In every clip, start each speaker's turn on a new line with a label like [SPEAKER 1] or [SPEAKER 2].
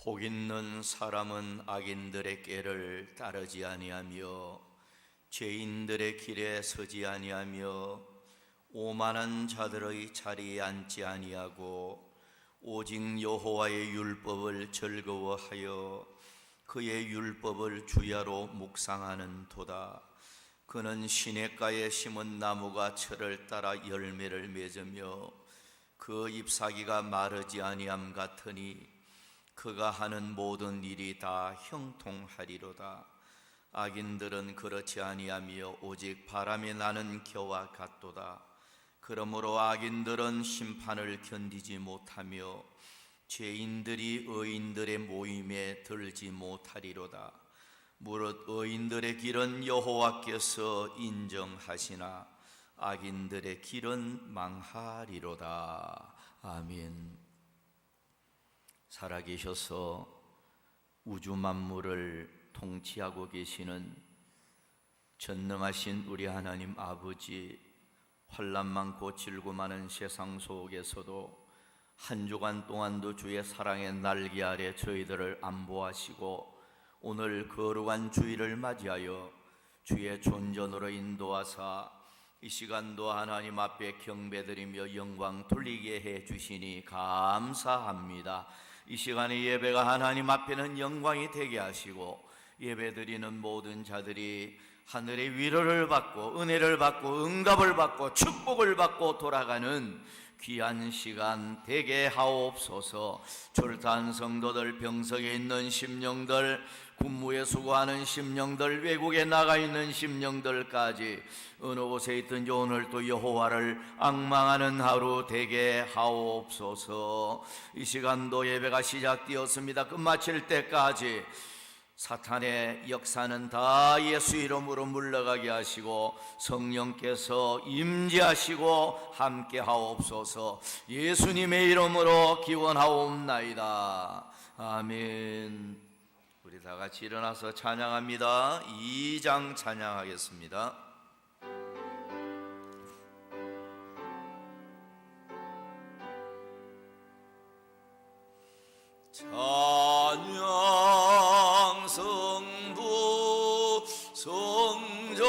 [SPEAKER 1] 복 있는 사람은 악인들의 꾀를 따르지 아니하며 죄인들의 길에 서지 아니하며 오만한 자들의 자리에 앉지 아니하고 오직 여호와의 율법을 즐거워하여 그의 율법을 주야로 묵상하는 도다. 그는 시냇가에 심은 나무가 철을 따라 열매를 맺으며 그 잎사귀가 마르지 아니함 같으니 그가 하는 모든 일이 다 형통하리로다. 악인들은 그렇지 아니하며 오직 바람이 나는 겨와 같도다. 그러므로 악인들은 심판을 견디지 못하며 죄인들이 의인들의 모임에 들지 못하리로다. 무릇 의인들의 길은 여호와께서 인정하시나 악인들의 길은 망하리로다. 아멘. 살아계셔서 우주 만물을 통치하고 계시는 전능하신 우리 하나님 아버지, 환난 많고 질고 많은 세상 속에서도 한 주간 동안도 주의 사랑의 날개 아래 저희들을 안보하시고 오늘 거룩한 주일을 맞이하여 주의 존전으로 인도하사 이 시간도 하나님 앞에 경배드리며 영광 돌리게 해 주시니 감사합니다. 이 시간의 예배가 하나님 앞에는 영광이 되게 하시고 예배드리는 모든 자들이 하늘의 위로를 받고 은혜를 받고 응답을 받고 축복을 받고 돌아가는 귀한 시간 되게 하옵소서. 출타한 성도들, 병석에 있는 심령들, 군무에 수고하는 심령들, 외국에 나가 있는 심령들까지 어느 곳에 있든지 오늘 또 여호와를 앙망하는 하루 되게 하옵소서. 이 시간도 예배가 시작되었습니다. 끝마칠 때까지 사탄의 역사는 다 예수 이름으로 물러가게 하시고 성령께서 임재하시고 함께 하옵소서. 예수님의 이름으로 기원하옵나이다. 아멘. 우리 다 같이 일어나서 찬양합니다. 2장 찬양하겠습니다. 찬양 성부 성자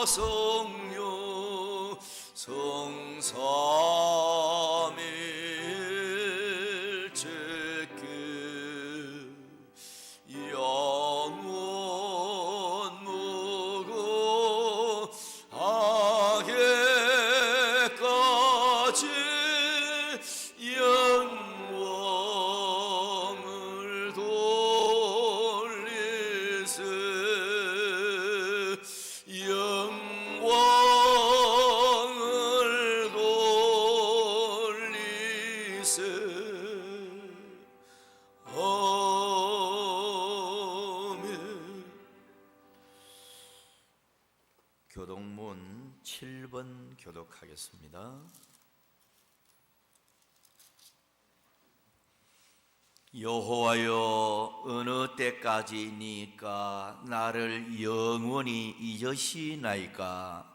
[SPEAKER 1] 성녀 성삼일체께 영원 무고 하게까지 영원을 돌리세 영원을 돌리세. 아멘. 교독문 7번 교독하겠습니다. 여호와여, 어느 때까지니까 나를 영원히 잊으시나이까?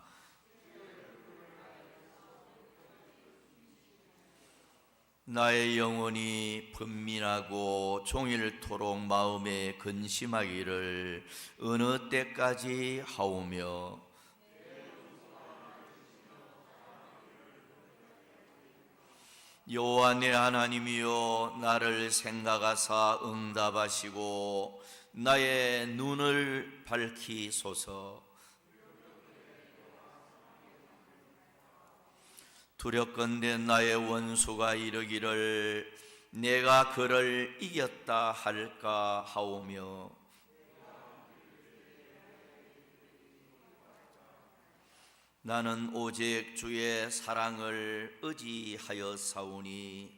[SPEAKER 1] 나의 영혼이 번민하고 종일토록 마음에 근심하기를 어느 때까지 하오며 여호와 내 하나님이여, 나를 생각하사 응답하시고 나의 눈을 밝히소서. 두렵건대 나의 원수가 이르기를 내가 그를 이겼다 할까 하오며 나는 오직 주의 사랑을 의지하여 사오니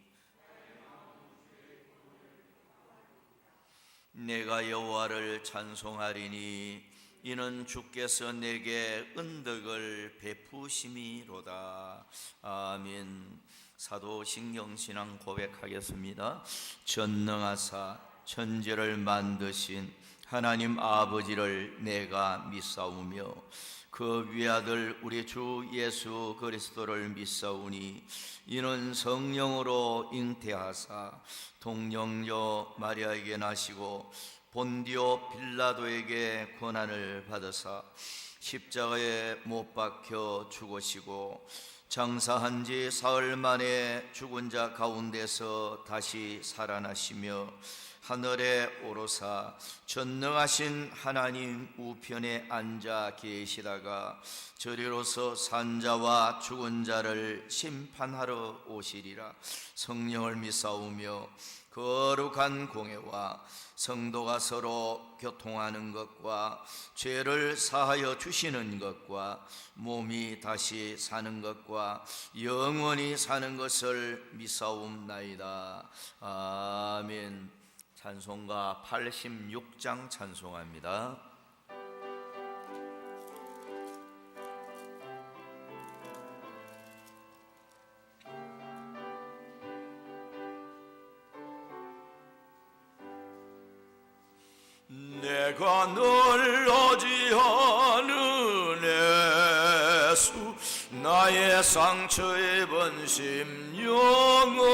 [SPEAKER 1] 내가 여호와를 찬송하리니 이는 주께서 내게 은덕을 베푸심이로다. 아멘. 사도신경신앙 고백하겠습니다. 전능하사 천지를 만드신 하나님 아버지를 내가 믿사오며 그 위아들 우리 주 예수 그리스도를 믿사오니 이는 성령으로 잉태하사 동정녀 마리아에게 나시고 본디오 빌라도에게 고난을 받으사 십자가에 못 박혀 죽으시고 장사한 지 사흘 만에 죽은 자 가운데서 다시 살아나시며 하늘에 오르사 전능하신 하나님 우편에 앉아 계시다가 저리로서 산자와 죽은 자를 심판하러 오시리라. 성령을 믿사오며 거룩한 공회와 성도가 서로 교통하는 것과 죄를 사하여 주시는 것과 몸이 다시 사는 것과 영원히 사는 것을 믿사옵나이다. 아멘. 찬송가 86장 찬송합니다. 내가 널 어지하는 예수 나의 상처 입은 심령을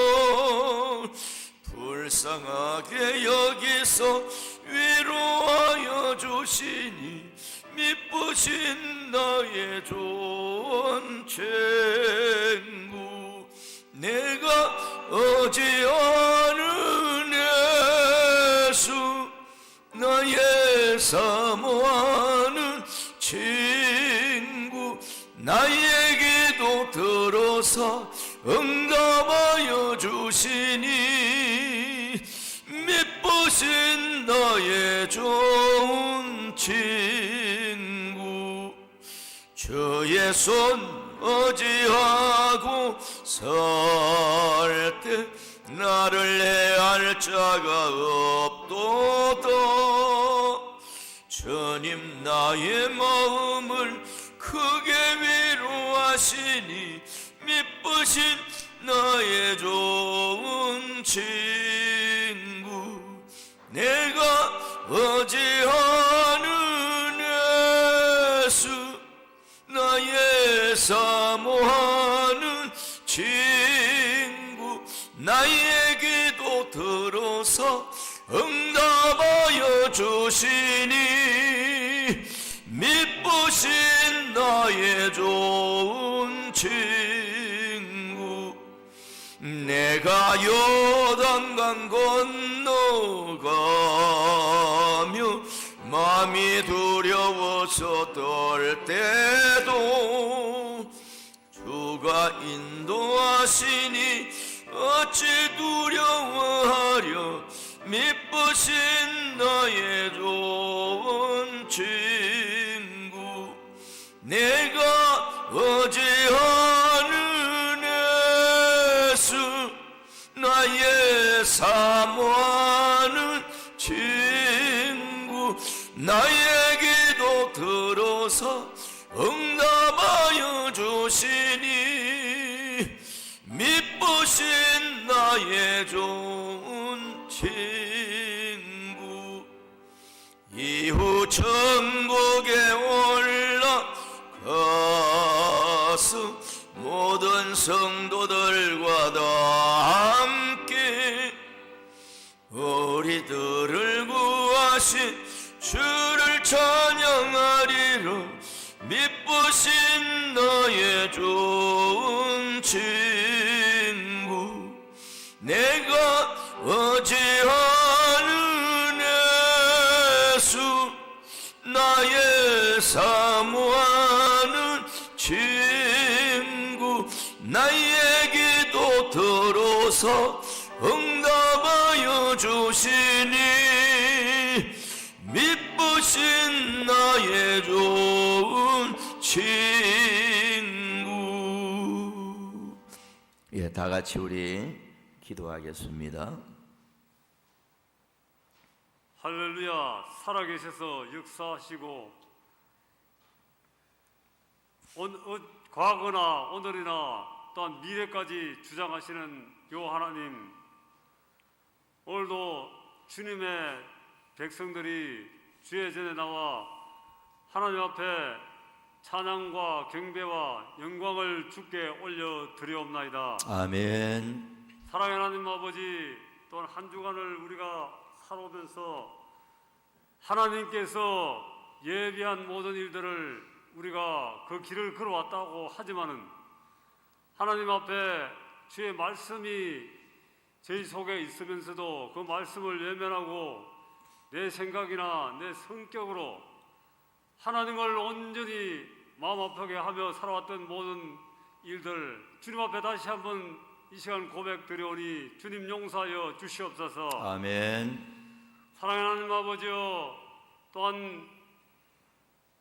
[SPEAKER 1] 불쌍하게 여기서 위로하여 주시니 미쁘신 나의 좋은 친구 내가 어지하는 예수 나의 사모하는 친구 나의 기도 들어서 응답하여 주시니 미쁘신 나의 좋은 친구 주의 손 어지하고 설 때 나를 해할 자가 없도다. 주님 나의 마음을 크게 위로하시니 미쁘신 나의 좋은 친구 내가 어지하는 예수 나의 사모하는 친구 나의 기도 들어서 응답하여 주시니 미쁘신 나의 좋은 친구 내가 요단강 건너가며 마음이 두려워서 떨 때도 주가 인도하시니 어찌 두려워하려 미쁘신 나의 좋은 친구 내가 어지하는 예수 나의 사모하는 친구 나의 기도 들어서 응답하여 주시니 미쁘신 나의 좋은 친구 이후 천국에 올라가서 모든 성도들과 다 함께 우리들을 구하신 주를 찬양하리라. 미쁘신 나의 좋은 친구 내가 어지하는 예수 나의 사모하는 친구 나의 기도 들어서 응답하여 주시니 미쁘신 나의 좋은 친구. 예, 다 같이 우리 기도하겠습니다.
[SPEAKER 2] 할렐루야. 살아계셔서 역사하시고 과거나 오늘이나 또한 미래까지 주장하시는 요 하나님, 오늘도 주님의 백성들이 주의 전에 나와 하나님 앞에 찬양과 경배와 영광을 주께 올려드리옵나이다.
[SPEAKER 1] 아멘.
[SPEAKER 2] 사랑의 하나님 아버지, 또한 한 주간을 우리가 살아오면서 하나님께서 예비한 모든 일들을 우리가 그 길을 걸어왔다고 하지만은 하나님 앞에 주의 말씀이 저희 속에 있으면서도 그 말씀을 외면하고 내 생각이나 내 성격으로 하나님을 온전히 마음 아프게 하며 살아왔던 모든 일들 주님 앞에 다시 한번 이 시간 고백드려오니 주님 용서하여 주시옵소서.
[SPEAKER 1] 아멘.
[SPEAKER 2] 사랑하는 하나님 아버지여, 또한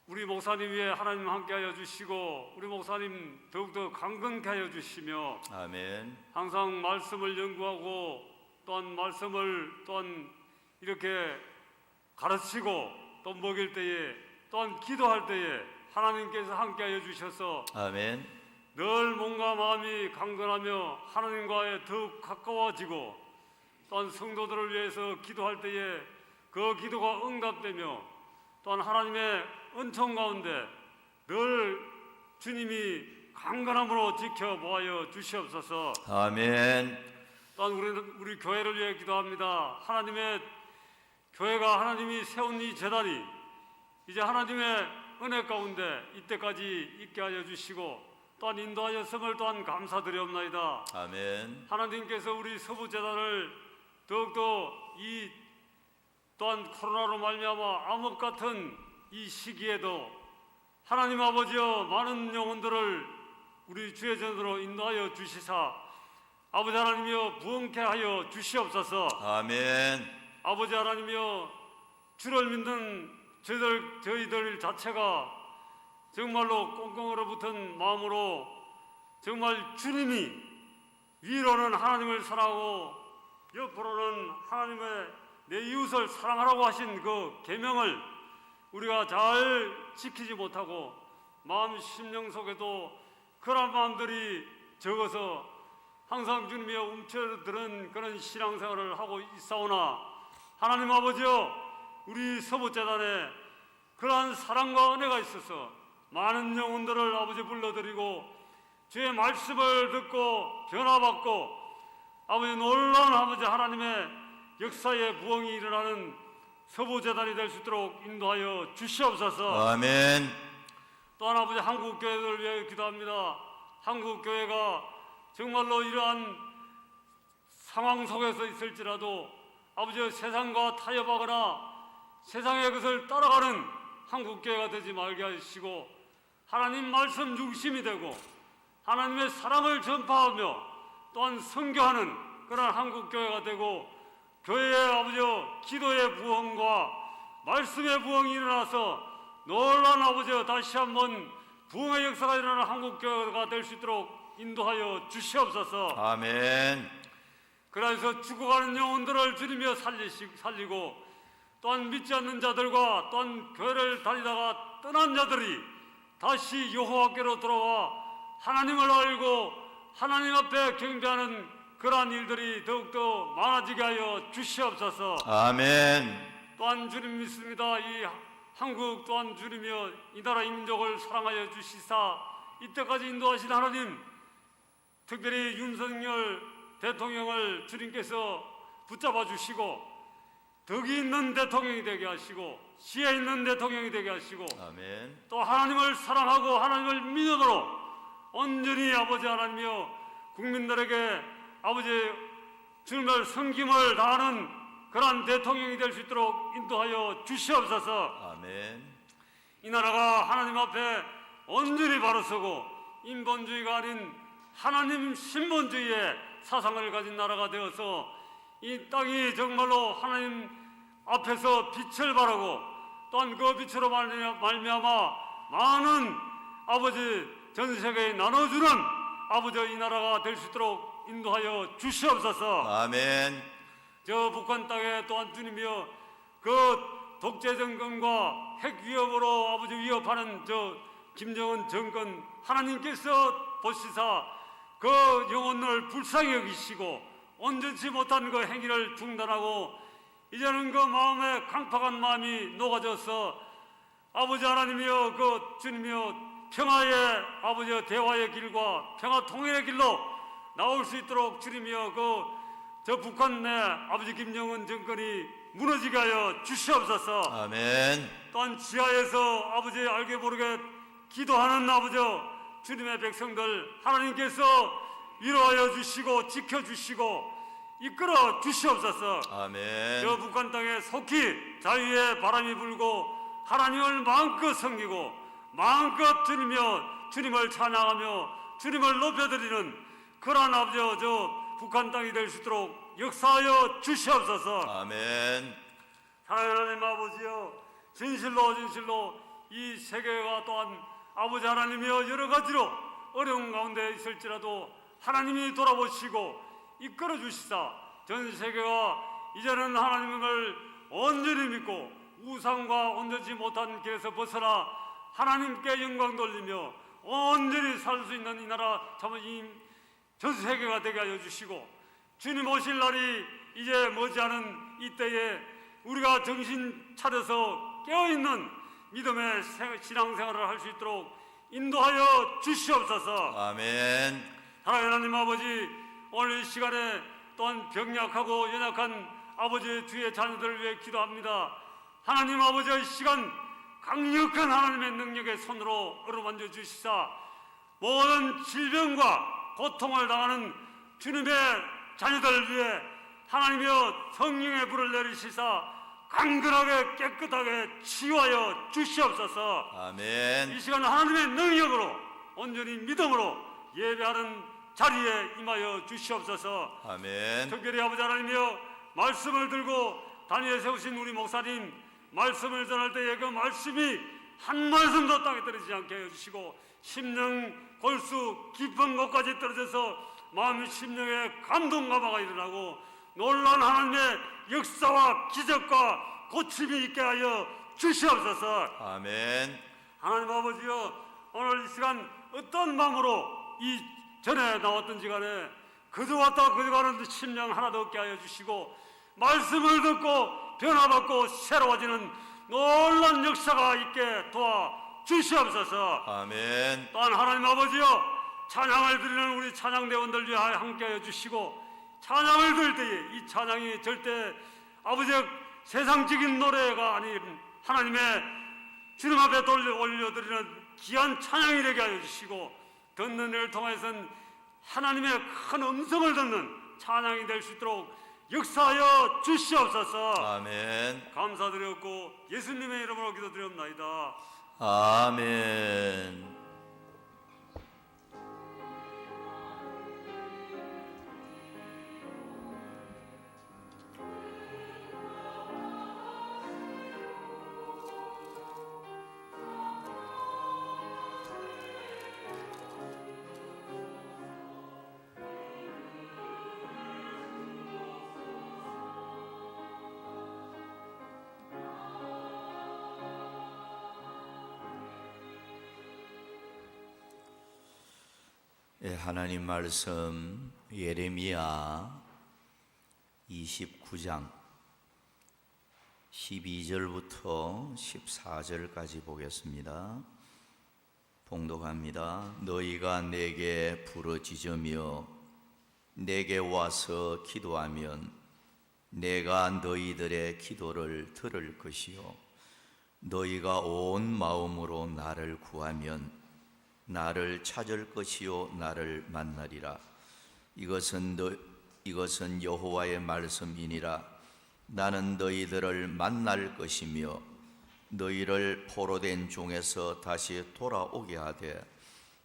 [SPEAKER 2] 우리 목사님 위에 하나님 함께하여 주시고 우리 목사님 더욱더 강건케 하여 주시며
[SPEAKER 1] 아멘.
[SPEAKER 2] 항상 말씀을 연구하고 또한 말씀을 또한 이렇게 가르치고 또 먹일 때에 또한 기도할 때에 하나님께서 함께하여 주셔서
[SPEAKER 1] 아멘.
[SPEAKER 2] 늘 몸과 마음이 강건하며 하나님과의 더욱 가까워지고 또한 성도들을 위해서 기도할 때에 그 기도가 응답되며 또한 하나님의 은총 가운데 늘 주님이 강건함으로 지켜보아여 주시옵소서.
[SPEAKER 1] 아멘.
[SPEAKER 2] 또한 우리 교회를 위해 기도합니다. 하나님의 교회가 하나님이 세운 이 제단이 이제 하나님의 은혜 가운데 이때까지 있게 하여 주시고 또한 인도하였음을 또한 감사드리옵나이다.
[SPEAKER 1] 아멘.
[SPEAKER 2] 하나님께서 우리 서부재단을 더욱더 이 또한 코로나로 말미암아 암흑 같은 이 시기에도 하나님 아버지여 많은 영혼들을 우리 주의 전으로 인도하여 주시사 아버지 하나님이여 부흥케 하여 주시옵소서.
[SPEAKER 1] 아멘.
[SPEAKER 2] 아버지 하나님이여 주를 믿는 저희들 자체가 정말로 꽁꽁 얼어붙은 마음으로 정말 주님이 위로는 하나님을 사랑하고 옆으로는 하나님의 내 이웃을 사랑하라고 하신 그 계명을 우리가 잘 지키지 못하고 마음 심령 속에도 그런 마음들이 적어서 항상 주님의 움츠러드는 그런 신앙생활을 하고 있사오나 하나님 아버지여 우리 서부재단에 그러한 사랑과 은혜가 있어서 많은 영혼들을 아버지 불러드리고 주의 말씀을 듣고 변화받고 아버지 놀라운 아버지 하나님의 역사의 부흥이 일어나는 서부재단이 될 수 있도록 인도하여 주시옵소서.
[SPEAKER 1] 아멘.
[SPEAKER 2] 또한 아버지 한국교회를 위해 기도합니다. 한국교회가 정말로 이러한 상황 속에서 있을지라도 아버지 세상과 타협하거나 세상의 것을 따라가는 한국교회가 되지 말게 하시고 하나님 말씀 중심이 되고 하나님의 사랑을 전파하며 또한 선교하는 그런 한국교회가 되고 교회의 아버지여 기도의 부흥과 말씀의 부흥이 일어나서 놀라운 아버지여 다시 한번 부흥의 역사가 일어나는 한국교회가 될 수 있도록 인도하여 주시옵소서.
[SPEAKER 1] 아멘.
[SPEAKER 2] 그래서 죽어가는 영혼들을 주님이여 살리고 또한 믿지 않는 자들과 또한 교회를 다니다가 떠난 자들이 다시 여호와께로 돌아와 하나님을 알고 하나님 앞에 경배하는 그러한 일들이 더욱더 많아지게 하여 주시옵소서.
[SPEAKER 1] 아멘.
[SPEAKER 2] 또한 주님 믿습니다. 이 한국 또한 주님이여 이 나라 민족을 사랑하여 주시사 이때까지 인도하신 하나님, 특별히 윤석열 대통령을 주님께서 붙잡아 주시고 덕이 있는 대통령이 되게 하시고 지혜 있는 대통령이 되게 하시고
[SPEAKER 1] 아멘.
[SPEAKER 2] 또 하나님을 사랑하고 하나님을 믿음으로 온전히 아버지 하나님이여 국민들에게 아버지 주님을 섬김을 다하는 그러한 대통령이 될 수 있도록 인도하여 주시옵소서.
[SPEAKER 1] 아멘.
[SPEAKER 2] 이 나라가 하나님 앞에 온전히 바로 서고 인본주의가 아닌 하나님 신본주의의 사상을 가진 나라가 되어서 이 땅이 정말로 하나님 앞에서 빛을 발하고 또한 그 빛으로 말미암아 많은 아버지 전 세계에 나눠주는 아버지 이 나라가 될 수 있도록 인도하여 주시옵소서.
[SPEAKER 1] 아멘.
[SPEAKER 2] 저 북한 땅에 또한 주님이여 그 독재 정권과 핵 위협으로 아버지 위협하는 저 김정은 정권 하나님께서 보시사 그 영혼을 불쌍히 여기시고 온전치 못한 그 행위를 중단하고 이제는 그 마음에 강팍한 마음이 녹아져서 아버지 하나님이여 그 주님이여 평화의 아버지 대화의 길과 평화 통일의 길로 나올 수 있도록 주님이여 저 북한 내 아버지 김정은 정권이 무너지게 하여 주시옵소서.
[SPEAKER 1] 아멘.
[SPEAKER 2] 또한 지하에서 아버지 알게 모르게 기도하는 아버지 주님의 백성들 하나님께서 위로하여 주시고 지켜주시고 이끌어 주시옵소서.
[SPEAKER 1] 아멘.
[SPEAKER 2] 저 북한 땅에 속히 자유의 바람이 불고 하나님을 마음껏 섬기고 마음껏 주님을 찬양하며 주님을 높여드리는 그러한 아버지 저 북한 땅이 될 수 있도록 역사하여 주시옵소서.
[SPEAKER 1] 아멘.
[SPEAKER 2] 사랑하는 하나님 아버지여, 진실로 이 세계가 또한 아버지 하나님이여 여러 가지로 어려운 가운데 있을지라도 하나님이 돌아보시고 이끌어 주시사 전 세계가 이제는 하나님을 온전히 믿고 우상과 온전치 못한 길에서 벗어나 하나님께 영광 돌리며 온전히 살 수 있는 이 나라 전 세계가 되게 하여 주시고 주님 오실 날이 이제 머지않은 이때에 우리가 정신 차려서 깨어있는 믿음의 신앙생활을 할 수 있도록 인도하여 주시옵소서.
[SPEAKER 1] 아멘.
[SPEAKER 2] 하나님 하나님 아버지, 오늘 이 시간에 또한 병약하고 연약한 아버지의 주의 자녀들을 위해 기도합니다. 하나님 아버지의 시간 강력한 하나님의 능력의 손으로 어루만져 주시사 모든 질병과 고통을 당하는 주님의 자녀들을 위해 하나님이여 성령의 불을 내리시사 강건하게 깨끗하게 치유하여 주시옵소서.
[SPEAKER 1] 아멘.
[SPEAKER 2] 이 시간 하나님의 능력으로 온전히 믿음으로 예배하는 자리에 임하여 주시옵소서.
[SPEAKER 1] 아멘.
[SPEAKER 2] 특별히 아버지 하나님이여 말씀을 들고 단위에 세우신 우리 목사님 말씀을 전할 때에 그 말씀이 한 말씀도 땅에 떨어지지 않게 해주시고 심령 골수 깊은 곳까지 떨어져서 마음 심령에 감동 감화가 일어나고 놀라운 하나님의 역사와 기적과 고침이 있게 하여 주시옵소서.
[SPEAKER 1] 아멘.
[SPEAKER 2] 하나님 아버지여, 오늘 이 시간 어떤 마음으로 이 전에 나왔던지 간에 그저 왔다 그저 가는 심령 하나도 없게 하여 주시고 말씀을 듣고 변화받고 새로워지는 놀라운 역사가 있게 도와 주시옵소서.
[SPEAKER 1] 아멘.
[SPEAKER 2] 또한 하나님 아버지여, 찬양을 드리는 우리 찬양대원들 위하여 함께하여 주시고 찬양을 드릴 때에 이 찬양이 절대 아버지의 세상적인 노래가 아닌 하나님의 주님 앞에 올려드리는 귀한 찬양이 되게 하여 주시고 듣는 이를 통해서는 하나님의 큰 음성을 듣는 찬양이 될 수 있도록 역사하여 주시옵소서.
[SPEAKER 1] 아멘.
[SPEAKER 2] 감사드렸고 예수님의 이름으로 기도드리옵나이다.
[SPEAKER 1] 아멘. 하나님 말씀 예레미야 29장 12절부터 14절까지 보겠습니다. 봉독합니다. 너희가 내게 부르짖으며 내게 와서 기도하면 내가 너희들의 기도를 들을 것이요 너희가 온 마음으로 나를 구하면 나를 찾을 것이요 나를 만나리라. 이것은 여호와의 말씀이니라. 나는 너희들을 만날 것이며 너희를 포로된 종에서 다시 돌아오게 하되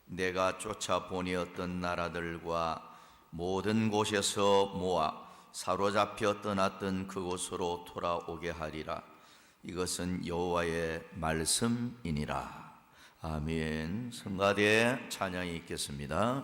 [SPEAKER 1] 내가 쫓아보내었던 나라들과 모든 곳에서 모아 사로잡혀 떠났던 그곳으로 돌아오게 하리라. 이것은 여호와의 말씀이니라. 아멘. 성가대에 찬양이 있겠습니다.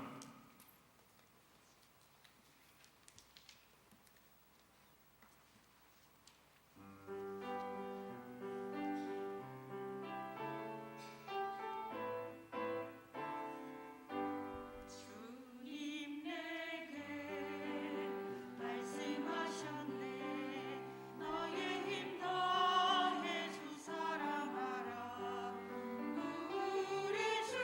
[SPEAKER 3] 우리 주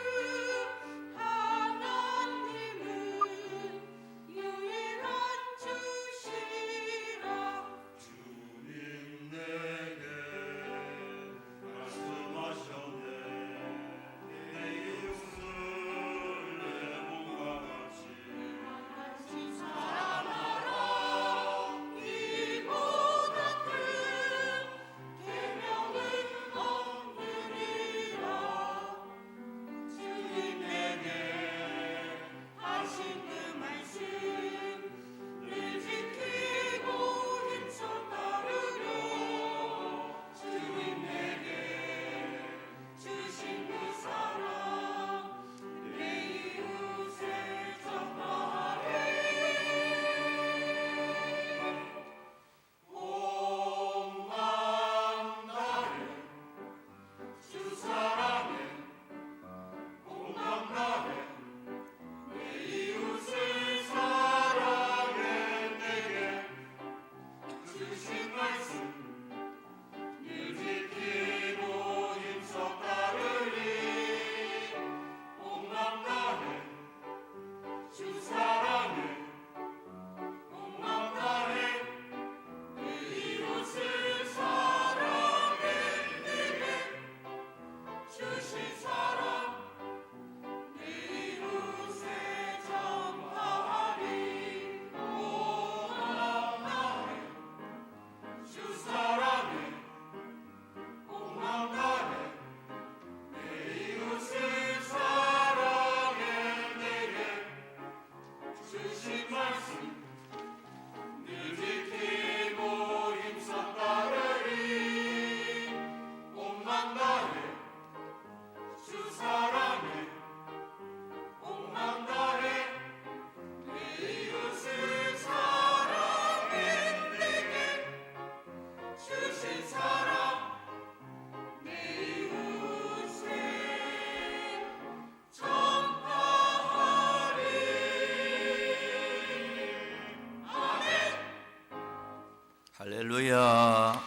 [SPEAKER 1] 할렐루야.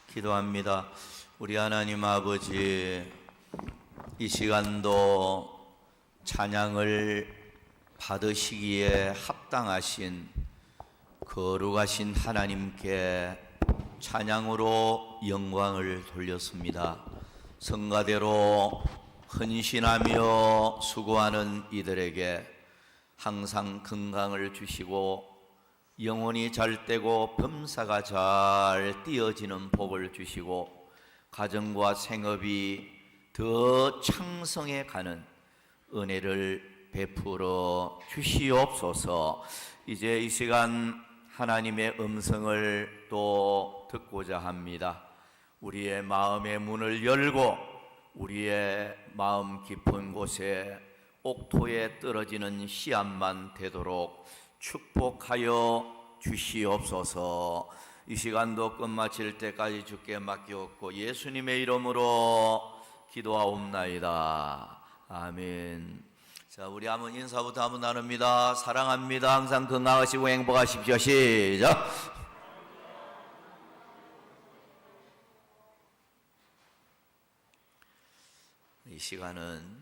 [SPEAKER 1] 기도합니다. 우리 하나님 아버지, 이 시간도 찬양을 받으시기에 합당하신 거룩하신 하나님께 찬양으로 영광을 돌렸습니다. 성가대로 헌신하며 수고하는 이들에게 항상 건강을 주시고 영혼이 잘 되고 범사가 잘 띄어지는 복을 주시고 가정과 생업이 더 창성해 가는 은혜를 베풀어 주시옵소서. 이제 이 시간 하나님의 음성을 또 듣고자 합니다. 우리의 마음의 문을 열고 우리의 마음 깊은 곳에 옥토에 떨어지는 씨앗만 되도록 축복하여 주시옵소서. 이 시간도 끝마칠 때까지 주께 맡기옵고 예수님의 이름으로 기도하옵나이다. 아멘. 자, 우리 한번 인사부터 한번 나눕니다. 사랑합니다. 항상 건강하시고 행복하십시오. 시작. 이 시간은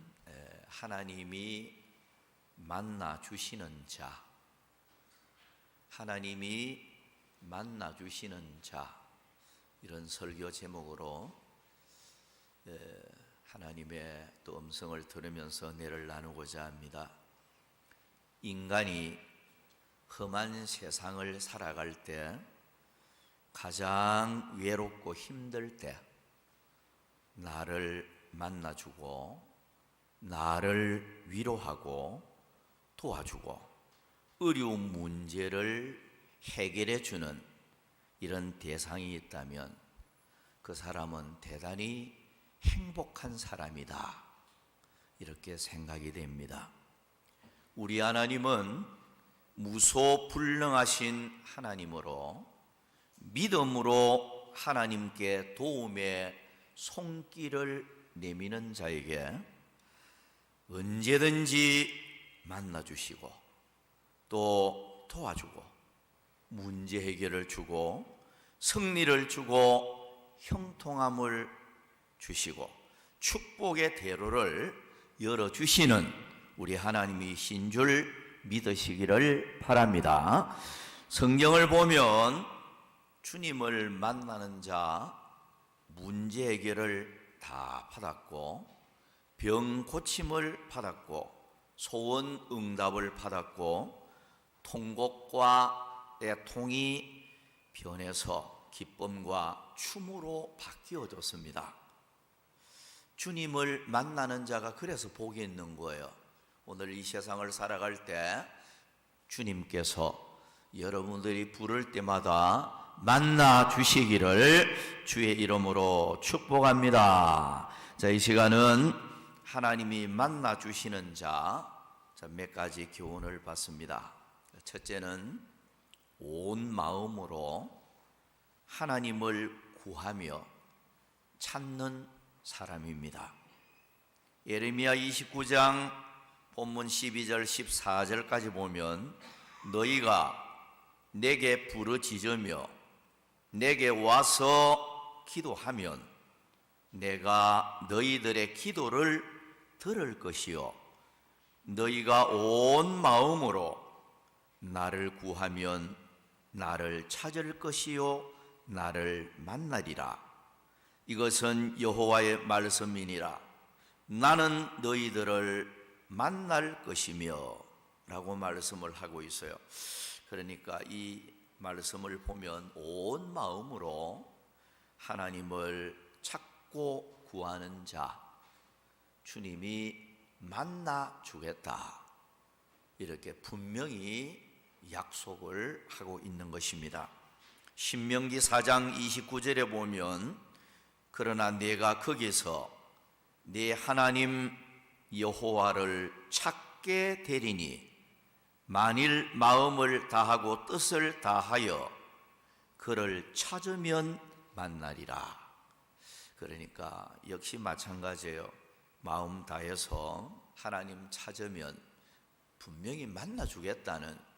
[SPEAKER 1] 하나님이 만나 주시는 자, 하나님이 만나 주시는 자, 이런 설교 제목으로 하나님의 또 음성을 들으면서 은혜를 나누고자 합니다. 인간이 험한 세상을 살아갈 때 가장 외롭고 힘들 때 나를 만나주고 나를 위로하고 도와주고 어려운 문제를 해결해 주는 이런 대상이 있다면 그 사람은 대단히 행복한 사람이다, 이렇게 생각이 됩니다. 우리 하나님은 무소불능하신 하나님으로 믿음으로 하나님께 도움의 손길을 내미는 자에게 언제든지 만나주시고 또 도와주고 문제 해결을 주고 승리를 주고 형통함을 주시고 축복의 대로를 열어주시는 우리 하나님이신 줄 믿으시기를 바랍니다. 성경을 보면 주님을 만나는 자 문제 해결을 다 받았고 병 고침을 받았고 소원 응답을 받았고 통곡과 애통이 변해서 기쁨과 춤으로 바뀌어졌습니다. 주님을 만나는 자가 그래서 복이 있는 거예요. 오늘 이 세상을 살아갈 때 주님께서 여러분들이 부를 때마다 만나 주시기를 주의 이름으로 축복합니다. 자, 이 시간은 하나님이 만나 주시는 자, 몇 가지 교훈을 받습니다. 첫째는 온 마음으로 하나님을 구하며 찾는 사람입니다. 예레미야 29장 본문 12절 14절까지 보면 너희가 내게 부르짖으며 내게 와서 기도하면 내가 너희들의 기도를 들을 것이요 너희가 온 마음으로 나를 구하면 나를 찾을 것이요 나를 만나리라. 이것은 여호와의 말씀이니라. 나는 너희들을 만날 것이며 라고 말씀을 하고 있어요. 그러니까 이 말씀을 보면 온 마음으로 하나님을 찾고 구하는 자 주님이 만나 주겠다, 이렇게 분명히 약속을 하고 있는 것입니다. 신명기 4장 29절에 보면 그러나 내가 거기서 네 하나님 여호와를 찾게 되리니 만일 마음을 다하고 뜻을 다하여 그를 찾으면 만나리라. 그러니까 역시 마찬가지예요. 마음 다해서 하나님 찾으면 분명히 만나주겠다는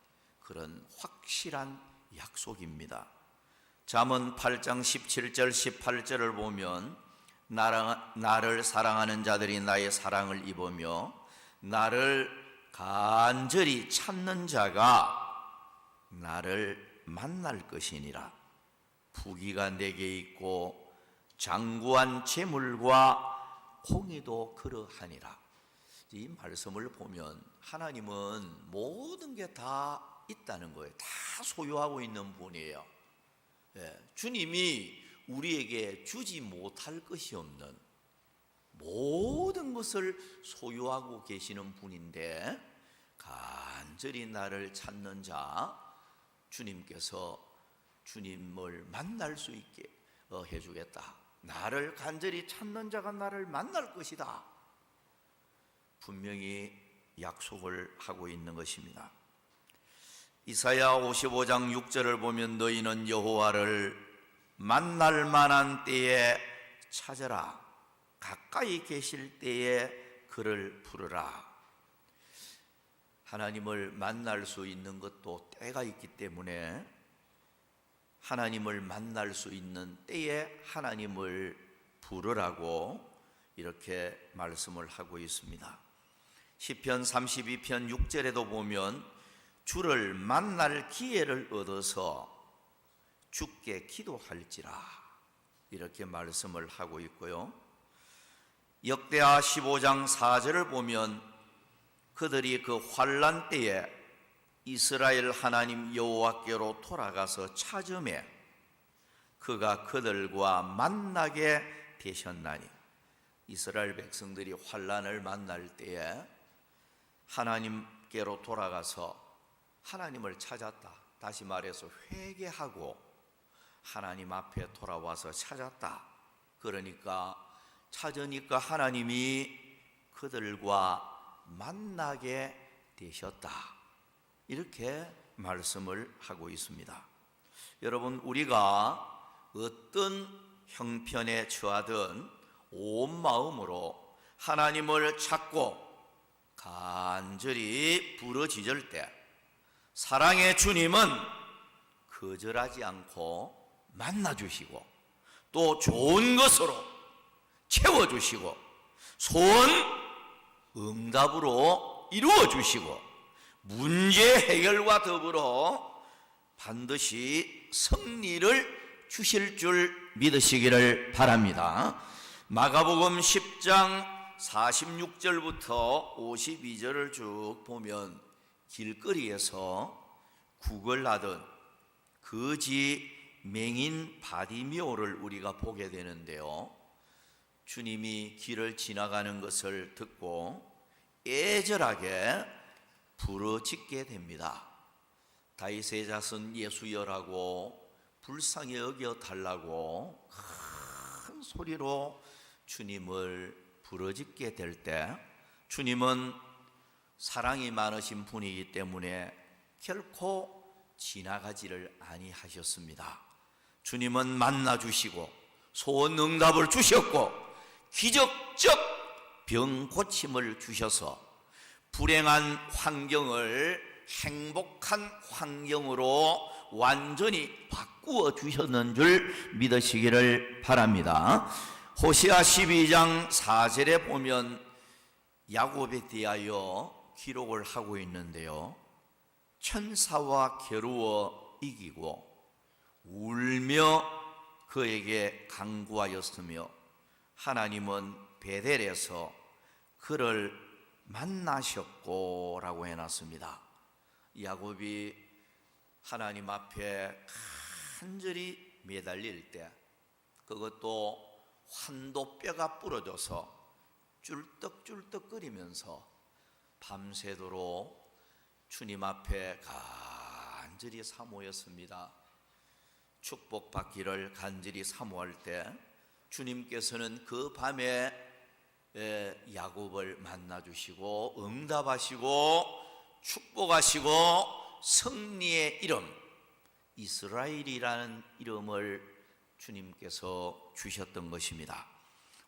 [SPEAKER 1] 그런 확실한 약속입니다. 잠언 8장 17절 18절을 보면 나를 사랑하는 자들이 나의 사랑을 입으며 나를 간절히 찾는 자가 나를 만날 것이니라. 부귀가 내게 있고 장구한 재물과 공의도 그러하니라. 이 말씀을 보면 하나님은 모든 게 다 있다는 거예요. 다 소유하고 있는 분이에요. 주님이 우리에게 주지 못할 것이 없는 모든 것을 소유하고 계시는 분인데, 간절히 나를 찾는 자, 주님께서 주님을 만날 수 있게 해주겠다. 나를 간절히 찾는 자가 나를 만날 것이다. 분명히 약속을 하고 있는 것입니다. 이사야 55장 6절을 보면 너희는 여호와를 만날 만한 때에 찾으라. 가까이 계실 때에 그를 부르라. 하나님을 만날 수 있는 것도 때가 있기 때문에 하나님을 만날 수 있는 때에 하나님을 부르라고 이렇게 말씀을 하고 있습니다. 시편 32편 6절에도 보면 주를 만날 기회를 얻어서 주께 기도할지라 이렇게 말씀을 하고 있고요. 역대하 15장 4절을 보면 그들이 그 환난 때에 이스라엘 하나님 여호와께로 돌아가서 찾음에 그가 그들과 만나게 되셨나니, 이스라엘 백성들이 환난을 만날 때에 하나님께로 돌아가서 하나님을 찾았다. 다시 말해서 회개하고 하나님 앞에 돌아와서 찾았다. 그러니까 찾으니까 하나님이 그들과 만나게 되셨다. 이렇게 말씀을 하고 있습니다. 여러분, 우리가 어떤 형편에 처하든 온 마음으로 하나님을 찾고 간절히 부르짖을 때 사랑의 주님은 거절하지 않고 만나주시고 또 좋은 것으로 채워주시고 소원 응답으로 이루어주시고 문제 해결과 더불어 반드시 승리를 주실 줄 믿으시기를 바랍니다. 마가복음 10장 46절부터 52절을 쭉 보면 길거리에서 구걸하던 거지 맹인 바디메오를 우리가 보게 되는데요. 주님이 길을 지나가는 것을 듣고 애절하게 부르짖게 됩니다. 다윗의 자손 예수여라고 불쌍히 여겨 달라고 큰 소리로 주님을 부르짖게 될 때 주님은 사랑이 많으신 분이기 때문에 결코 지나가지를 아니하셨습니다. 주님은 만나주시고 소원 응답을 주셨고 기적적 병 고침을 주셔서 불행한 환경을 행복한 환경으로 완전히 바꾸어 주셨는 줄 믿으시기를 바랍니다. 호시아 12장 4절에 보면 야곱에 대하여 기록을 하고 있는데요. 천사와 겨루어 이기고 울며 그에게 간구하였으며 하나님은 베델에서 그를 만나셨고 라고 해놨습니다. 야곱이 하나님 앞에 간절히 매달릴 때 그것도 환도뼈가 부러져서 쫄떡쫄떡거리면서 밤새도록 주님 앞에 간절히 사모했습니다. 축복받기를 간절히 사모할 때 주님께서는 그 밤에 야곱을 만나주시고 응답하시고 축복하시고 승리의 이름 이스라엘이라는 이름을 주님께서 주셨던 것입니다.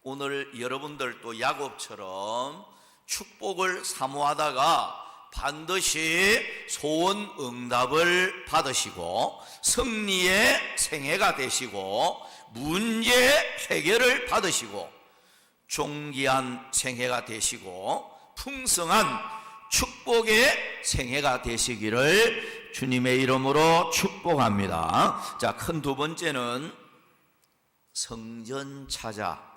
[SPEAKER 1] 오늘 여러분들도 야곱처럼 축복을 사모하다가 반드시 소원 응답을 받으시고 승리의 생애가 되시고 문제 해결을 받으시고 존귀한 생애가 되시고 풍성한 축복의 생애가 되시기를 주님의 이름으로 축복합니다. 자, 큰 두 번째는 성전 찾아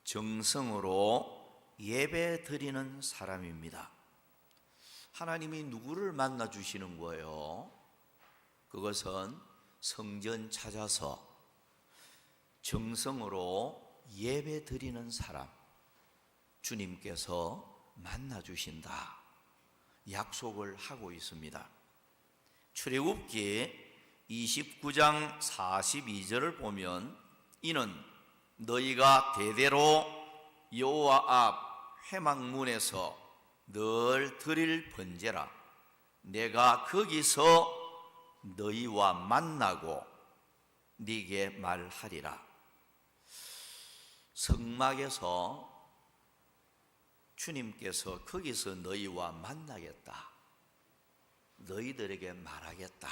[SPEAKER 1] 정성으로 예배 드리는 사람입니다. 하나님이 누구를 만나 주시는 거예요? 그것은 성전 찾아서 정성으로 예배 드리는 사람, 주님께서 만나 주신다 약속을 하고 있습니다. 출애굽기 29장 42절을 보면 이는 너희가 대대로 여호와 앞 회막문에서 늘 드릴 번제라. 내가 거기서 너희와 만나고 네게 말하리라. 성막에서 주님께서 거기서 너희와 만나겠다, 너희들에게 말하겠다,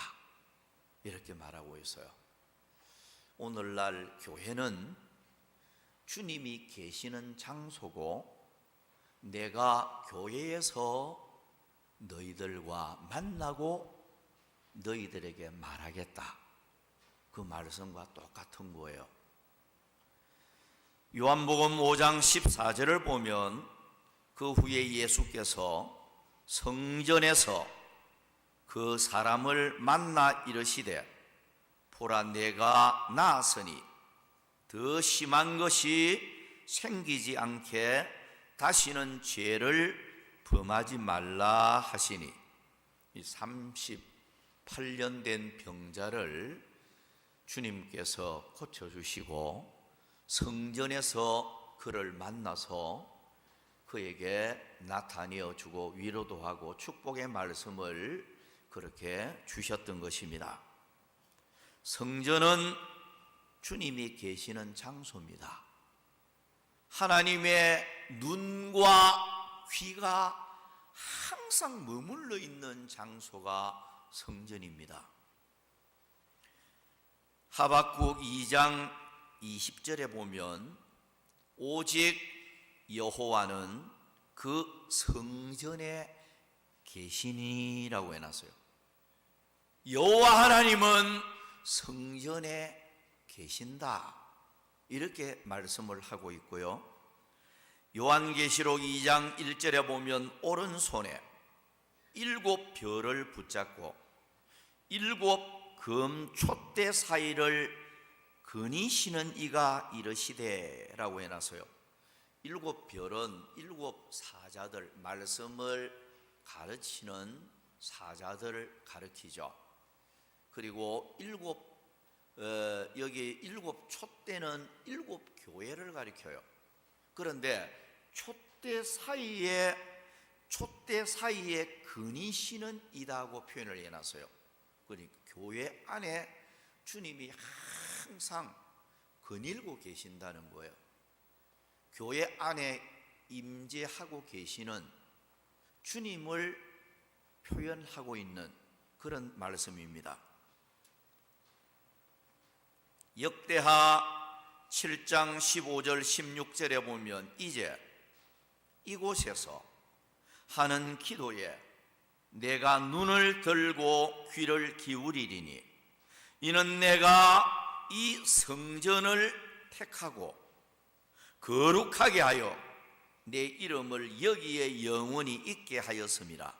[SPEAKER 1] 이렇게 말하고 있어요. 오늘날 교회는 주님이 계시는 장소고 내가 교회에서 너희들과 만나고 너희들에게 말하겠다, 그 말씀과 똑같은 거예요. 요한복음 5장 14절을 보면 그 후에 예수께서 성전에서 그 사람을 만나 이르시되 보라 내가 나았으니 더 심한 것이 생기지 않게 다시는 죄를 범하지 말라 하시니, 이 38년 된 병자를 주님께서 고쳐주시고 성전에서 그를 만나서 그에게 나타내어 주고 위로도 하고 축복의 말씀을 그렇게 주셨던 것입니다. 성전은 주님이 계시는 장소입니다. 하나님의 눈과 귀가 항상 머물러 있는 장소가 성전입니다. 하박국 2장 20절에 보면 오직 여호와는 그 성전에 계시니라고 해놨어요. 여호와 하나님은 성전에 계신다, 이렇게 말씀을 하고 있고요. 요한계시록 2장 1절에 보면 오른손에 7 별을 붙잡고 7 금 촛대 사이를 거니시는 이가 이르시되라고 해놨어요. 7 별은 7 사자들, 말씀을 가르치는 사자들을 가르치죠. 그리고 여기 7 촛대는 7 교회를 가리켜요. 그런데 촛대 사이에 거니시는 이다고 표현을 해놨어요. 그러니까 교회 안에 주님이 항상 거닐고 계신다는 거예요. 교회 안에 임재하고 계시는 주님을 표현하고 있는 그런 말씀입니다. 역대하 7장 15절 16절에 보면 이제 이곳에서 하는 기도에 내가 눈을 들고 귀를 기울이리니 이는 내가 이 성전을 택하고 거룩하게 하여 내 이름을 여기에 영원히 있게 하였음이라.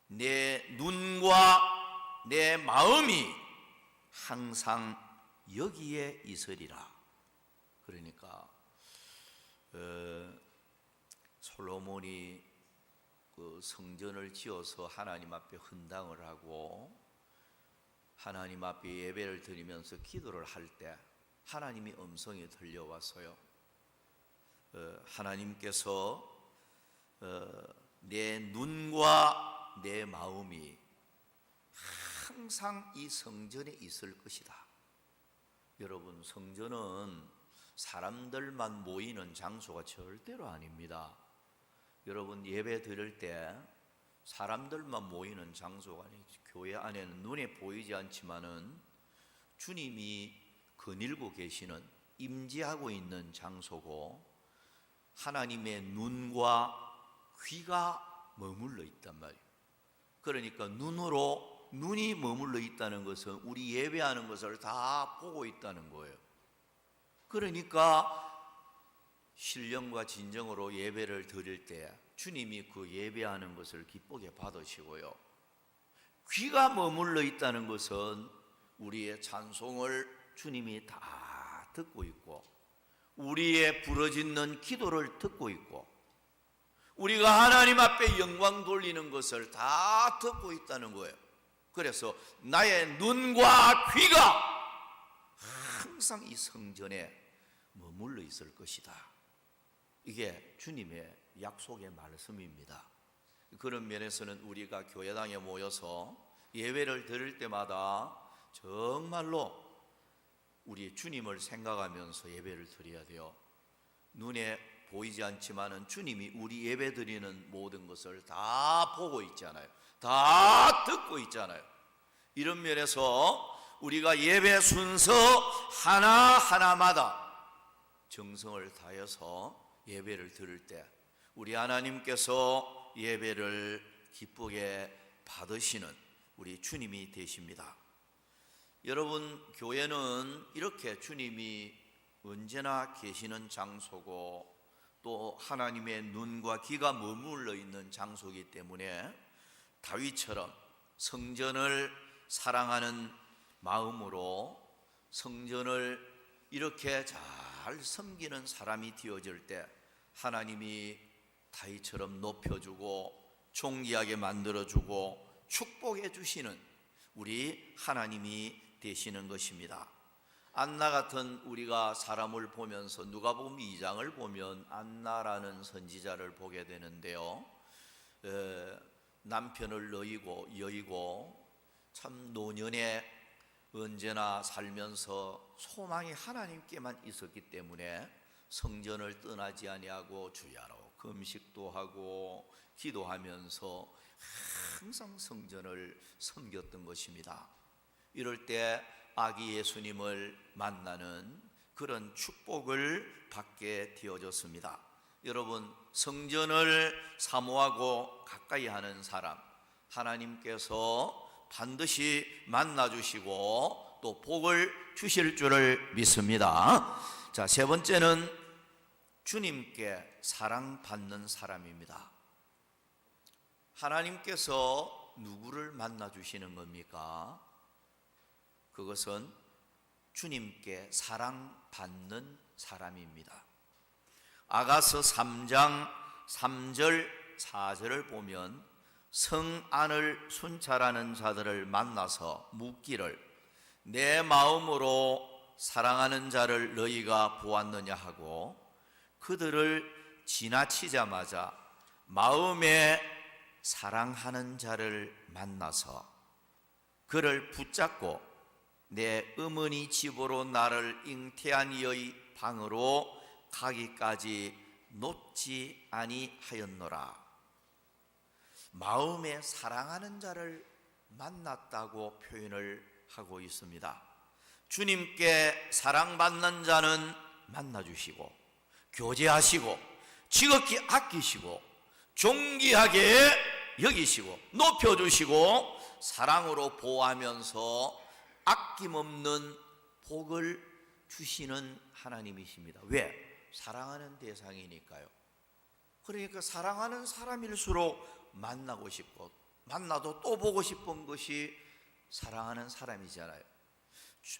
[SPEAKER 1] 내 눈과 내 마음이 항상 여기에 있으리라. 그러니까 솔로몬이 그 성전을 지어서 하나님 앞에 헌당을 하고 하나님 앞에 예배를 드리면서 기도를 할 때 하나님의 음성이 들려왔어요. 하나님께서 내 눈과 내 마음이 항상 이 성전에 있을 것이다. 여러분, 성전은 사람들만 모이는 장소가 절대로 아닙니다. 여러분, 예배 드릴 때 사람들만 모이는 장소가 아니에요. 교회 안에는 눈에 보이지 않지만은 주님이 거닐고 계시는, 임재하고 있는 장소고 하나님의 눈과 귀가 머물러 있단 말이에요. 그러니까 눈이 머물러 있다는 것은 우리 예배하는 것을 다 보고 있다는 거예요. 그러니까 신령과 진정으로 예배를 드릴 때 주님이 그 예배하는 것을 기쁘게 받으시고요. 귀가 머물러 있다는 것은 우리의 찬송을 주님이 다 듣고 있고 우리의 부르짖는 기도를 듣고 있고 우리가 하나님 앞에 영광 돌리는 것을 다 듣고 있다는 거예요. 그래서 나의 눈과 귀가 항상 이 성전에 머물러 있을 것이다. 이게 주님의 약속의 말씀입니다. 그런 면에서는 우리가 교회당에 모여서 예배를 드릴 때마다 정말로 우리 주님을 생각하면서 예배를 드려야 돼요. 눈에 보이지 않지만은 주님이 우리 예배 드리는 모든 것을 다 보고 있잖아요. 다 듣고 있잖아요. 이런 면에서 우리가 예배 순서 하나하나마다 정성을 다해서 예배를 드릴 때 우리 하나님께서 예배를 기쁘게 받으시는 우리 주님이 되십니다. 여러분, 교회는 이렇게 주님이 언제나 계시는 장소고 또 하나님의 눈과 귀가 머물러 있는 장소이기 때문에 다윗처럼 성전을 사랑하는 마음으로 성전을 이렇게 잘 섬기는 사람이 되어질 때 하나님이 다윗처럼 높여주고 존귀하게 만들어주고 축복해 주시는 우리 하나님이 되시는 것입니다. 안나 같은 우리가 사람을 보면서 누가복음 2장을 보면 안나라는 선지자를 보게 되는데요. 남편을 여의고 참 노년에 언제나 살면서 소망이 하나님께만 있었기 때문에 성전을 떠나지 아니하고 주야로 금식도 하고 기도하면서 항상 성전을 섬겼던 것입니다. 이럴 때 아기 예수님을 만나는 그런 축복을 받게 되어졌습니다. 여러분, 성전을 사모하고 가까이 하는 사람 하나님께서 반드시 만나주시고 또 복을 주실 줄을 믿습니다. 자, 세 번째는 주님께 사랑받는 사람입니다. 하나님께서 누구를 만나주시는 겁니까? 그것은 주님께 사랑받는 사람입니다. 아가서 3장 3절 4절을 보면 성 안을 순찰하는 자들을 만나서 묻기를 내 마음으로 사랑하는 자를 너희가 보았느냐 하고 그들을 지나치자마자 마음에 사랑하는 자를 만나서 그를 붙잡고 내 어머니 집으로 나를 잉태한 이의 방으로 가기까지 놓지 아니하였노라. 마음에 사랑하는 자를 만났다고 표현을 하고 있습니다. 주님께 사랑받는 자는 만나주시고 교제하시고 지극히 아끼시고 존귀하게 여기시고 높여주시고 사랑으로 보호하면서 아낌없는 복을 주시는 하나님이십니다. 왜? 사랑하는 대상이니까요. 그러니까 사랑하는 사람일수록 만나고 싶고 만나도 또 보고 싶은 것이 사랑하는 사람이잖아요.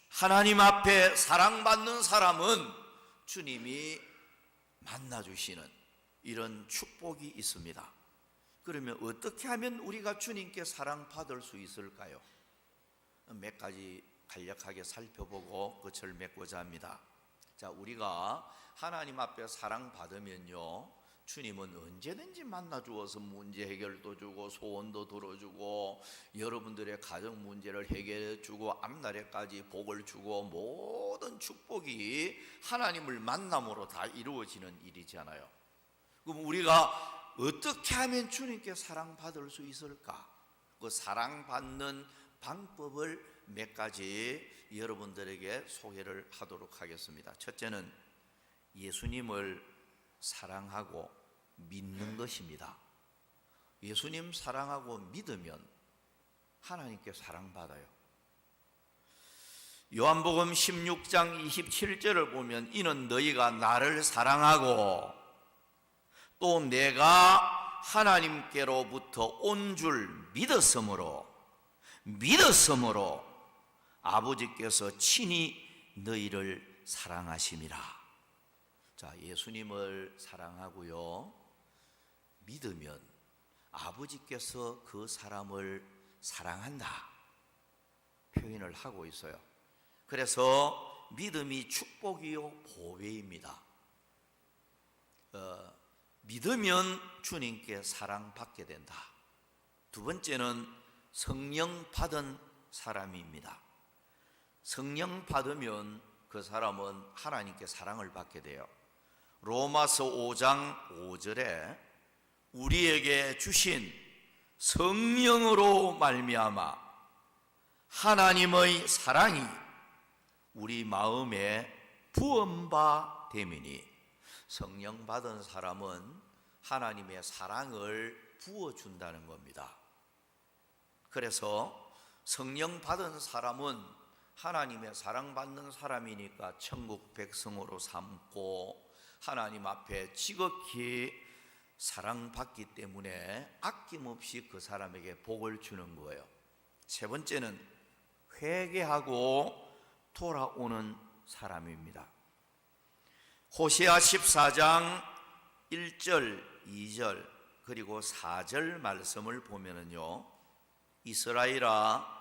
[SPEAKER 1] 하나님 앞에 사랑받는 사람은 주님이 만나주시는 이런 축복이 있습니다. 그러면 어떻게 하면 우리가 주님께 사랑받을 수 있을까요? 몇 가지 간략하게 살펴보고 끝을 맺고자 합니다. 자, 우리가 하나님 앞에 사랑받으면요, 주님은 언제든지 만나주어서 문제 해결도 주고 소원도 들어주고 여러분들의 가정 문제를 해결해 주고 앞날에까지 복을 주고 모든 축복이 하나님을 만남으로 다 이루어지는 일이잖아요. 그럼 우리가 어떻게 하면 주님께 사랑받을 수 있을까? 그 사랑받는 방법을 몇 가지 여러분들에게 소개를 하도록 하겠습니다. 첫째는 예수님을 사랑하고 믿는 것입니다. 예수님 사랑하고 믿으면 하나님께 사랑받아요. 요한복음 16장 27절을 보면 이는 너희가 나를 사랑하고 또 내가 하나님께로부터 온 줄 믿었으므로 아버지께서 친히 너희를 사랑하심이라. 자, 예수님을 사랑하고요, 믿으면 아버지께서 그 사람을 사랑한다 표현을 하고 있어요. 그래서 믿음이 축복이요 보배입니다. 믿으면 주님께 사랑받게 된다. 두 번째는 성령 받은 사람입니다. 성령 받으면 그 사람은 하나님께 사랑을 받게 돼요. 로마서 5장 5절에 우리에게 주신 성령으로 말미암아 하나님의 사랑이 우리 마음에 부음바 됨이니, 성령 받은 사람은 하나님의 사랑을 부어준다는 겁니다. 그래서 성령 받은 사람은 하나님의 사랑받는 사람이니까 천국 백성으로 삼고 하나님 앞에 지극히 사랑받기 때문에 아낌없이 그 사람에게 복을 주는 거예요. 세 번째는 회개하고 돌아오는 사람입니다. 호세아 14장 1절, 2절 그리고 4절 말씀을 보면은요, 이스라엘아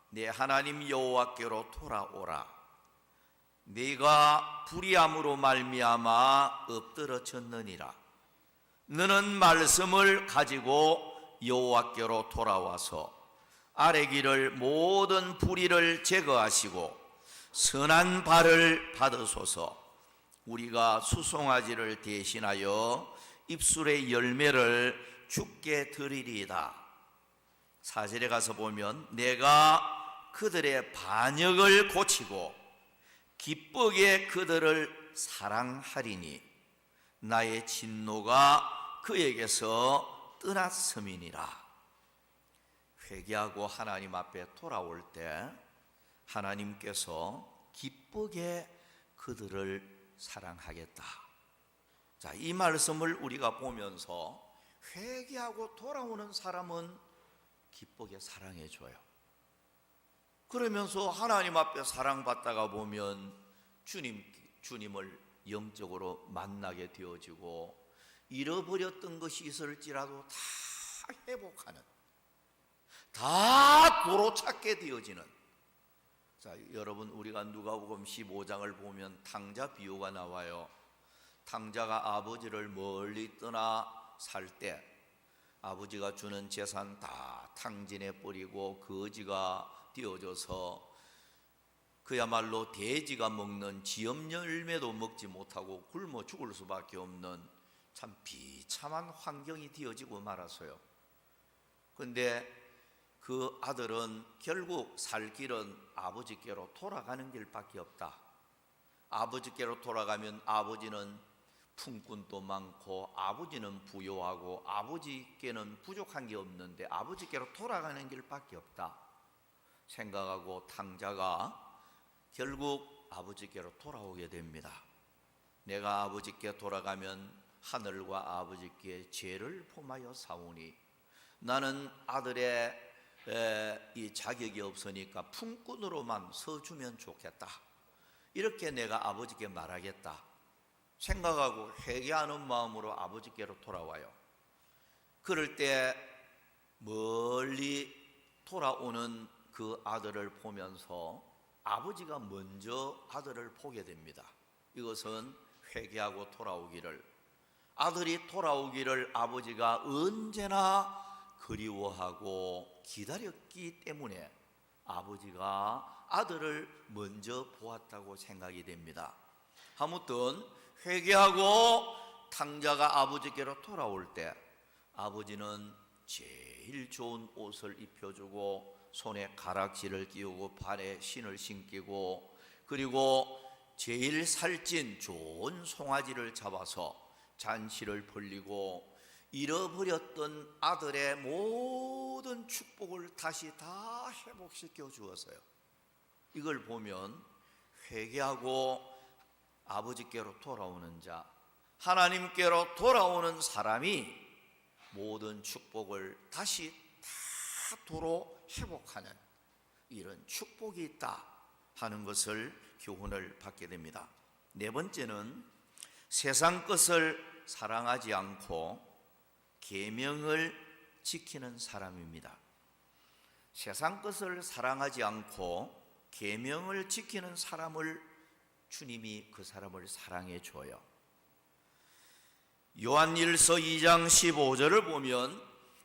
[SPEAKER 1] 내 하나님 여호와께로 돌아오라. 네가 불의함으로 말미암아 엎드러졌느니라. 너는 말씀을 가지고 여호와께로 돌아와서 아래기를 모든 불의를 제거하시고 선한 발을 받으소서. 우리가 수송아지를 대신하여 입술의 열매를 주께 드리리이다. 4절에 가서 보면 내가 그들의 반역을 고치고 기쁘게 그들을 사랑하리니 나의 진노가 그에게서 떠났음이니라. 회개하고 하나님 앞에 돌아올 때 하나님께서 기쁘게 그들을 사랑하겠다. 자, 이 말씀을 우리가 보면서 회개하고 돌아오는 사람은 기쁘게 사랑해 줘요. 그러면서 하나님 앞에 사랑받다가 보면 주님을 영적으로 만나게 되어지고 잃어버렸던 것이 있을지라도 다 회복하는, 다 도로 찾게 되어지는. 자, 여러분, 우리가 누가복음 15장을 보면 탕자 비유가 나와요. 탕자가 아버지를 멀리 떠나 살 때 아버지가 주는 재산 다 탕진해 버리고 거지가 되어져서 그야말로 돼지가 먹는 지엽 열매도 먹지 못하고 굶어 죽을 수밖에 없는 참 비참한 환경이 되어지고 말았어요. 그런데 그 아들은 결국 살 길은 아버지께로 돌아가는 길밖에 없다. 아버지께로 돌아가면 아버지는 품꾼도 많고 아버지는 부유하고 아버지께는 부족한 게 없는데 아버지께로 돌아가는 길밖에 없다 생각하고 탕자가 결국 아버지께로 돌아오게 됩니다. 내가 아버지께 돌아가면 하늘과 아버지께 죄를 범하여 사오니 나는 아들의 이 자격이 없으니까 품꾼으로만 서주면 좋겠다. 이렇게 내가 아버지께 말하겠다 생각하고 회개하는 마음으로 아버지께로 돌아와요. 그럴 때 멀리 돌아오는 그 아들을 보면서 아버지가 먼저 아들을 보게 됩니다. 이것은 회개하고 돌아오기를, 아들이 돌아오기를 아버지가 언제나 그리워하고 기다렸기 때문에 아버지가 아들을 먼저 보았다고 생각이 됩니다. 아무튼 회개하고 탕자가 아버지께로 돌아올 때 아버지는 제일 좋은 옷을 입혀주고 손에 가락지를 끼우고 발에 신을 신기고, 그리고 제일 살찐 좋은 송아지를 잡아서 잔치를 벌리고 잃어버렸던 아들의 모든 축복을 다시 다 회복시켜 주었어요. 이걸 보면 회개하고 아버지께로 돌아오는 자, 하나님께로 돌아오는 사람이 모든 축복을 다시 다 도로 회복하는 이런 축복이 있다 하는 것을 교훈을 받게 됩니다. 네 번째는 세상 것을 사랑하지 않고 계명을 지키는 사람입니다. 세상 것을 사랑하지 않고 계명을 지키는 사람을 주님이 그 사람을 사랑해 줘요. 요한일서 2장 15절을 보면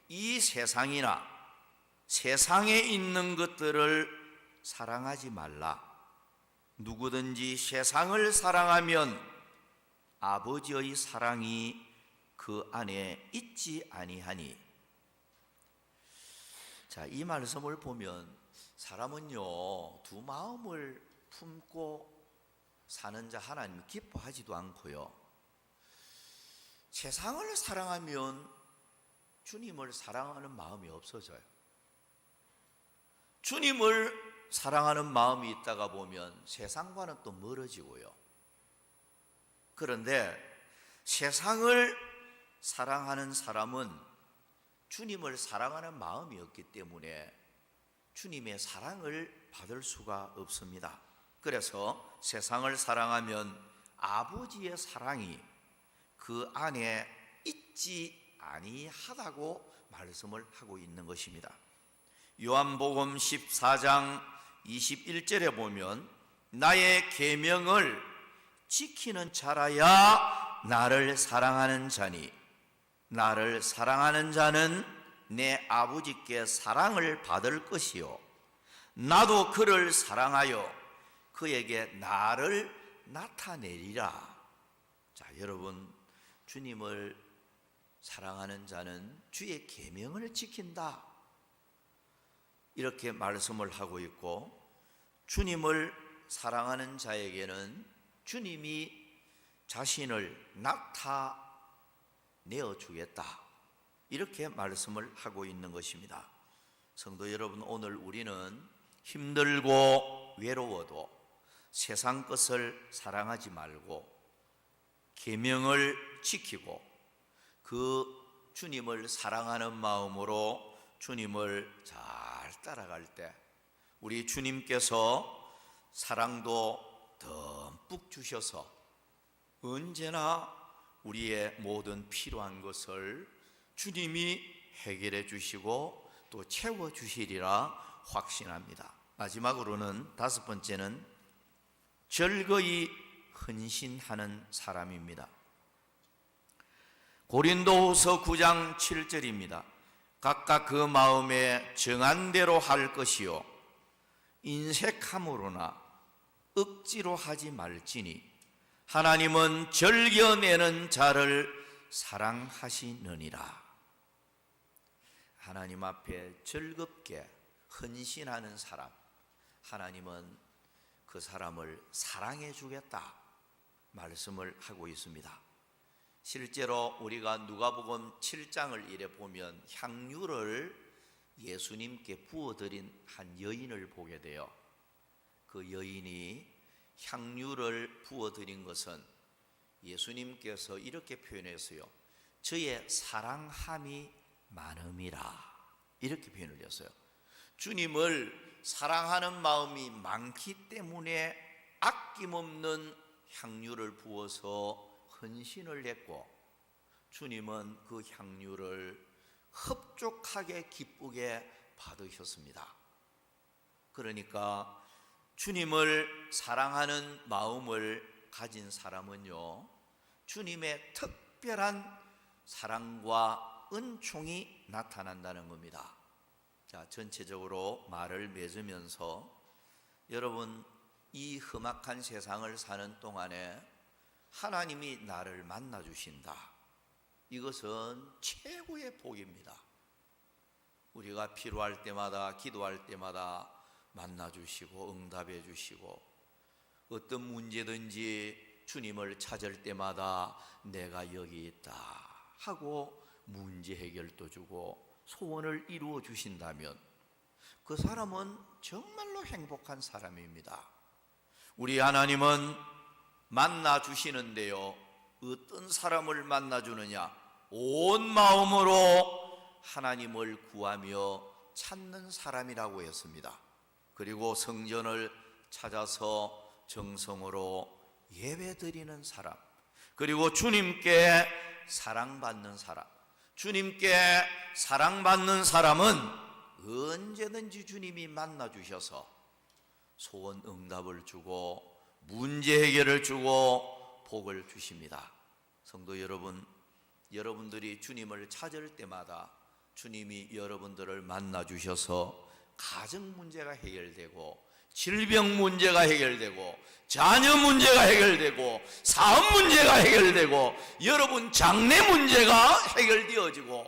[SPEAKER 1] 이 세상이나 세상에 있는 것들을 사랑하지 말라. 누구든지 세상을 사랑하면 아버지의 사랑이 그 안에 있지 아니하니. 자, 이 말씀을 보면 사람은요, 두 마음을 품고 사는 자 하나님 기뻐하지도 않고요, 세상을 사랑하면 주님을 사랑하는 마음이 없어져요. 주님을 사랑하는 마음이 있다가 보면 세상과는 또 멀어지고요. 그런데 세상을 사랑하는 사람은 주님을 사랑하는 마음이 없기 때문에 주님의 사랑을 받을 수가 없습니다. 그래서 세상을 사랑하면 아버지의 사랑이 그 안에 있지 아니하다고 말씀을 하고 있는 것입니다. 요한복음 14장 21절에 보면 나의 계명을 지키는 자라야 나를 사랑하는 자니 나를 사랑하는 자는 내 아버지께 사랑을 받을 것이요 나도 그를 사랑하여 그에게 나를 나타내리라. 자, 여러분, 주님을 사랑하는 자는 주의 계명을 지킨다, 이렇게 말씀을 하고 있고, 주님을 사랑하는 자에게는 주님이 자신을 나타내어 주겠다, 이렇게 말씀을 하고 있는 것입니다. 성도 여러분, 오늘 우리는 힘들고 외로워도 세상 것을 사랑하지 말고 계명을 지키고 그 주님을 사랑하는 마음으로 주님을 잘 따라갈 때 우리 주님께서 사랑도 듬뿍 주셔서 언제나 우리의 모든 필요한 것을 주님이 해결해 주시고 또 채워 주시리라 확신합니다. 마지막으로는 다섯 번째는 절거이 헌신하는 사람입니다. 고린도후서 9장 7절입니다. 각각 그 마음에 정한 대로 할 것이요 인색함으로나 억지로 하지 말지니 하나님은 절겨내는 자를 사랑하시느니라. 하나님 앞에 즐겁게 헌신하는 사람, 하나님은 그 사람을 사랑해 주겠다 말씀을 하고 있습니다. 실제로 우리가 누가복음 7장을 이래 보면 향유를 예수님께 부어드린 한 여인을 보게 돼요. 그 여인이 향유를 부어드린 것은 예수님께서 이렇게 표현했어요. 저의 사랑함이 많음이라, 이렇게 표현을 했어요. 주님을 사랑하는 마음이 많기 때문에 아낌없는 향유를 부어서 헌신을 했고, 주님은 그 향유를 흡족하게 기쁘게 받으셨습니다. 그러니까 주님을 사랑하는 마음을 가진 사람은요, 주님의 특별한 사랑과 은총이 나타난다는 겁니다. 자, 전체적으로 말을 맺으면서 여러분, 이 험악한 세상을 사는 동안에 하나님이 나를 만나 주신다, 이것은 최고의 복입니다. 우리가 필요할 때마다, 기도할 때마다 만나주시고 응답해 주시고, 어떤 문제든지 주님을 찾을 때마다 내가 여기 있다 하고 문제 해결도 주고 소원을 이루어 주신다면 그 사람은 정말로 행복한 사람입니다. 우리 하나님은 만나 주시는데요, 어떤 사람을 만나 주느냐? 온 마음으로 하나님을 구하며 찾는 사람이라고 했습니다. 그리고 성전을 찾아서 정성으로 예배드리는 사람, 그리고 주님께 사랑받는 사람. 주님께 사랑받는 사람은 언제든지 주님이 만나 주셔서 소원 응답을 주고 문제 해결을 주고 복을 주십니다. 성도 여러분, 여러분들이 주님을 찾을 때마다 주님이 여러분들을 만나 주셔서 가정 문제가 해결되고, 질병 문제가 해결되고, 자녀 문제가 해결되고, 사업 문제가 해결되고, 여러분 장래 문제가 해결되어지고,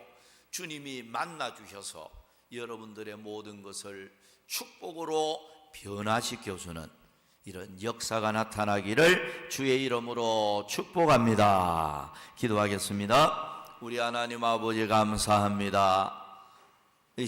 [SPEAKER 1] 주님이 만나 주셔서 여러분들의 모든 것을 축복으로 변화시켜주는 이런 역사가 나타나기를 주의 이름으로 축복합니다. 기도하겠습니다. 우리 하나님 아버지 감사합니다.